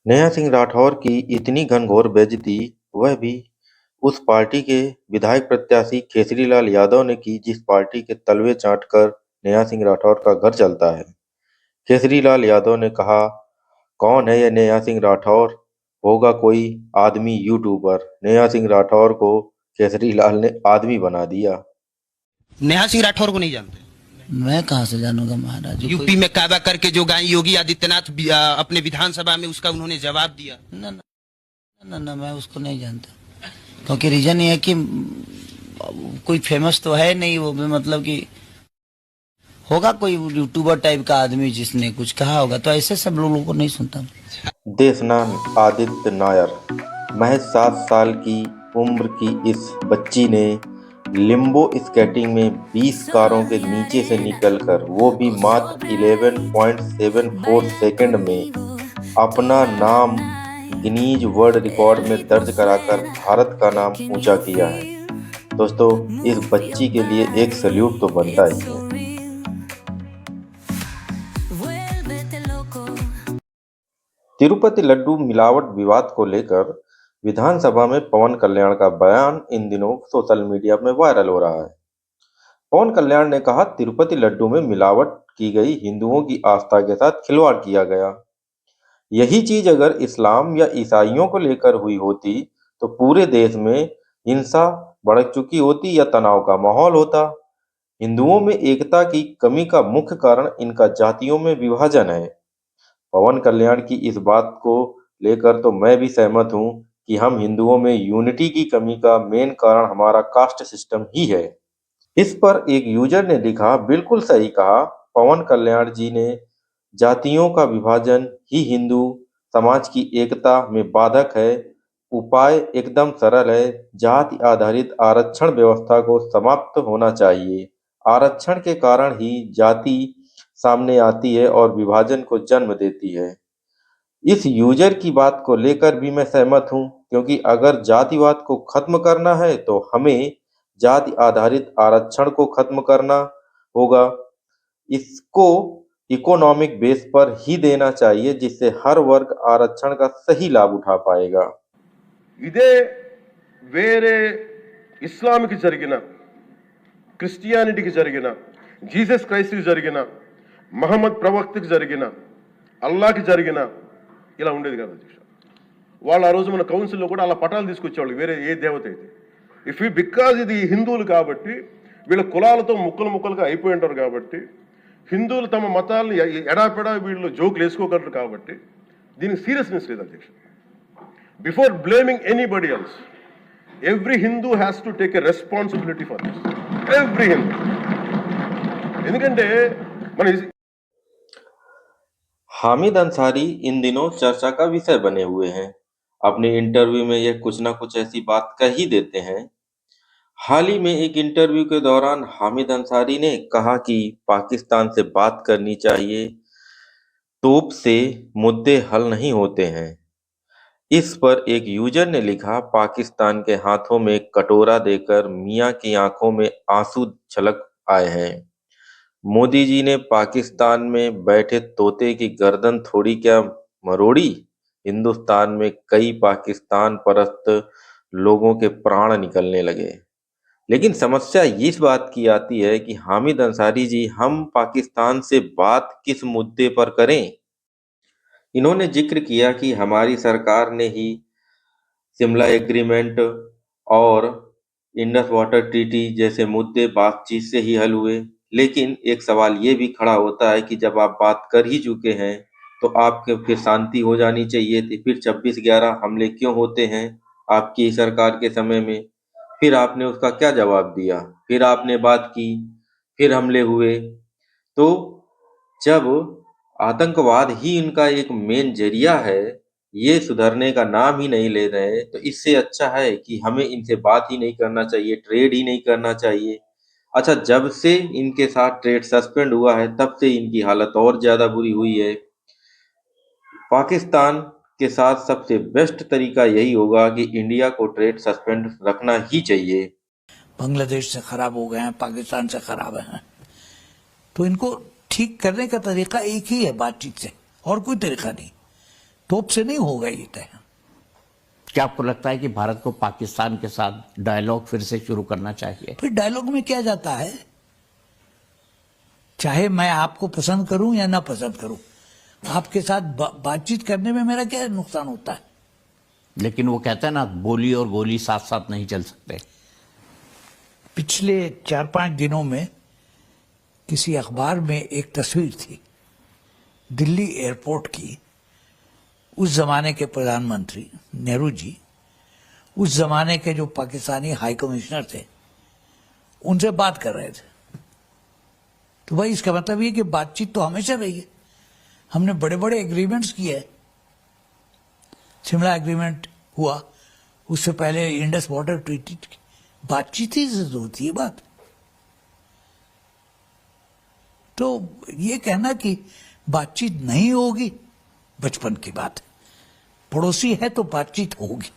नेहा सिंह राठौर की इतनी घनघोर बेइज्जती, वह भी उस पार्टी के विधायक प्रत्याशी केसरीलाल यादव ने की जिस पार्टी के तलवे चाटकर नेहा सिंह राठौर का घर चलता है। केसरीलाल यादव ने कहा, कौन है यह नेहा सिंह राठौर? होगा कोई आदमी यूट्यूबर। नेहा सिंह राठौर को केसरीलाल ने आदमी बना दिया। नेहा सिंह राठौर को नहीं जानते? मैं कहाँ से जानूंगा महाराज जी? यूपी में काबा करके जो गाय योगी आदित्यनाथ अपने विधानसभा में उसका उन्होंने जवाब दिया। ना ना ना ना, मैं उसको नहीं जानता, क्योंकि रीजन ये है कि कोई फेमस तो है नहीं वो भी, मतलब कि होगा कोई यूट्यूबर टाइप का आदमी जिसने कुछ कहा होगा, तो ऐसे सब लोगों को नहीं सुनता। देशनाम आदित्य नायर। महज 7 साल की उम्र की इस बच्ची ने लिम्बो स्केटिंग में 20 कारों के नीचे से निकलकर, वो भी मात्र 11.74 सेकंड में, अपना नाम गिनीज वर्ल्ड रिकॉर्ड में दर्ज कराकर भारत का नाम ऊंचा किया है। दोस्तों, इस बच्ची के लिए एक सल्यूट तो बनता ही है। तिरुपति लड्डू मिलावट विवाद को लेकर विधानसभा में पवन कल्याण का बयान इन दिनों सोशल मीडिया में वायरल हो रहा है। पवन कल्याण ने कहा, तिरुपति लड्डू में मिलावट की गई, हिंदुओं की आस्था के साथ खिलवाड़ किया गया। यही चीज अगर इस्लाम या ईसाइयों को लेकर हुई होती तो पूरे देश में हिंसा भड़क चुकी होती या तनाव का माहौल होता। हिंदुओं में एकता की कमी का मुख्य कारण इनका जातियों में विभाजन है। पवन कल्याण की इस बात को लेकर तो मैं भी सहमत हूं कि हम हिंदुओं में यूनिटी की कमी का मेन कारण हमारा कास्ट सिस्टम ही है। इस पर एक यूजर ने लिखा, बिल्कुल सही कहा पवन कल्याण जी ने, जातियों का विभाजन ही हिंदू समाज की एकता में बाधक है। उपाय एकदम सरल है, जाति आधारित आरक्षण व्यवस्था को समाप्त होना चाहिए। आरक्षण के कारण ही जाति सामने आती है और विभाजन को जन्म देती है। इस यूजर की बात को लेकर भी मैं सहमत हूं, क्योंकि अगर जातिवाद को खत्म करना है तो हमें जाति आधारित आरक्षण को खत्म करना होगा। इसको इकोनॉमिक बेस पर ही देना चाहिए, जिससे हर वर्ग आरक्षण का सही लाभ उठा पाएगा। ఇదే వేరే ఇస్లాంకి జరిగిన, క్రిస్టియానిటీకి జరిగిన, జీసస్ క్రైస్ట్కి జరిగిన, మహమ్మద్ ప్రవక్తకి జరిగిన, అల్లాకి జరిగిన ఇలా ఉండేది కాదు అధ్యక్ష. వాళ్ళు ఆ రోజు మన కౌన్సిల్లో కూడా అలా పటాలు తీసుకొచ్చేవాళ్ళు, వేరే ఏ దేవత అయితే. బికాజ్ ఇది హిందువులు కాబట్టి, వీళ్ళ కులాలతో ముక్కలు ముక్కలుగా అయిపోయి ఉంటారు కాబట్టి, హిందువులు తమ మతాలను ఎడాపెడా వీళ్ళు జోకులు వేసుకోగలరు కాబట్టి దీనికి సీరియస్నెస్ లేదు అధ్యక్ష. Before blaming anybody else, every Hindu has to take a responsibility for this. Every Hindu. ఎందుకంటే మన हामिद अंसारी इन दिनों चर्चा का विषय बने हुए हैं। अपने इंटरव्यू में यह कुछ ना कुछ ऐसी बात कह ही देते हैं। हाल ही में एक इंटरव्यू के दौरान हामिद अंसारी ने कहा कि पाकिस्तान से बात करनी चाहिए, तोप से मुद्दे हल नहीं होते हैं। इस पर एक यूजर ने लिखा, पाकिस्तान के हाथों में कटोरा देकर मियां की आंखों में आंसू छलक आए हैं। मोदी जी ने पाकिस्तान में बैठे तोते की गर्दन थोड़ी क्या मरोड़ी? हिंदुस्तान में कई पाकिस्तान परस्त लोगों के प्राण निकलने लगे। लेकिन समस्या इस बात की आती है कि हामिद अंसारी जी, हम पाकिस्तान से बात किस मुद्दे पर करें? इन्होंने जिक्र किया कि हमारी सरकार ने ही शिमला एग्रीमेंट और इंडस वाटर ट्रीटी जैसे मुद्दे बातचीत से ही हल हुए। लेकिन एक सवाल ये भी खड़ा होता है कि जब आप बात कर ही चुके हैं तो आपके फिर शांति हो जानी चाहिए थी। फिर 26/11 हमले क्यों होते हैं आपकी सरकार के समय में? फिर आपने उसका क्या जवाब दिया? फिर आपने बात की, फिर हमले हुए। तो जब आतंकवाद ही इनका एक मेन जरिया है, ये सुधरने का नाम ही नहीं ले रहे, तो इससे अच्छा है कि हमें इनसे बात ही नहीं करना चाहिए, ट्रेड ही नहीं करना चाहिए। अच्छा, जब से इनके साथ ट्रेड सस्पेंड हुआ है तब से इनकी हालत और ज्यादा बुरी हुई है। पाकिस्तान के साथ सबसे बेस्ट तरीका यही होगा कि इंडिया को ट्रेड सस्पेंड रखना ही चाहिए। बांग्लादेश से खराब हो गए हैं, पाकिस्तान से खराब हैं, तो इनको ठीक करने का तरीका एक ही है, बातचीत से, और कोई तरीका नहीं। तोप से नहीं होगा ये तय। क्या आपको लगता है कि भारत को पाकिस्तान के साथ डायलॉग फिर से शुरू करना चाहिए? फिर डायलॉग में क्या जाता है, चाहे मैं आपको पसंद करूं या ना पसंद करूं, आपके साथ बातचीत करने में मेरा क्या नुकसान होता है? लेकिन वो कहते हैं ना, बोली और गोली साथ साथ नहीं चल सकते। पिछले 4-5 दिनों में किसी अखबार में एक तस्वीर थी दिल्ली एयरपोर्ट की। उस जमाने के प्रधानमंत्री नेहरू जी, उस जमाने के जो पाकिस्तानी हाई कमिश्नर थे, उनसे बात कर रहे थे। तो भाई इसका मतलब ये कि बातचीत तो हमेशा रही है। हमने बड़े बड़े एग्रीमेंट्स किए हैं। शिमला एग्रीमेंट हुआ, उससे पहले इंडस वाटर ट्रीटी, बातचीत ही से होती है बात। तो ये कहना कि बातचीत नहीं होगी, बचपन की बात है। पड़ोसी है तो बातचीत होगी।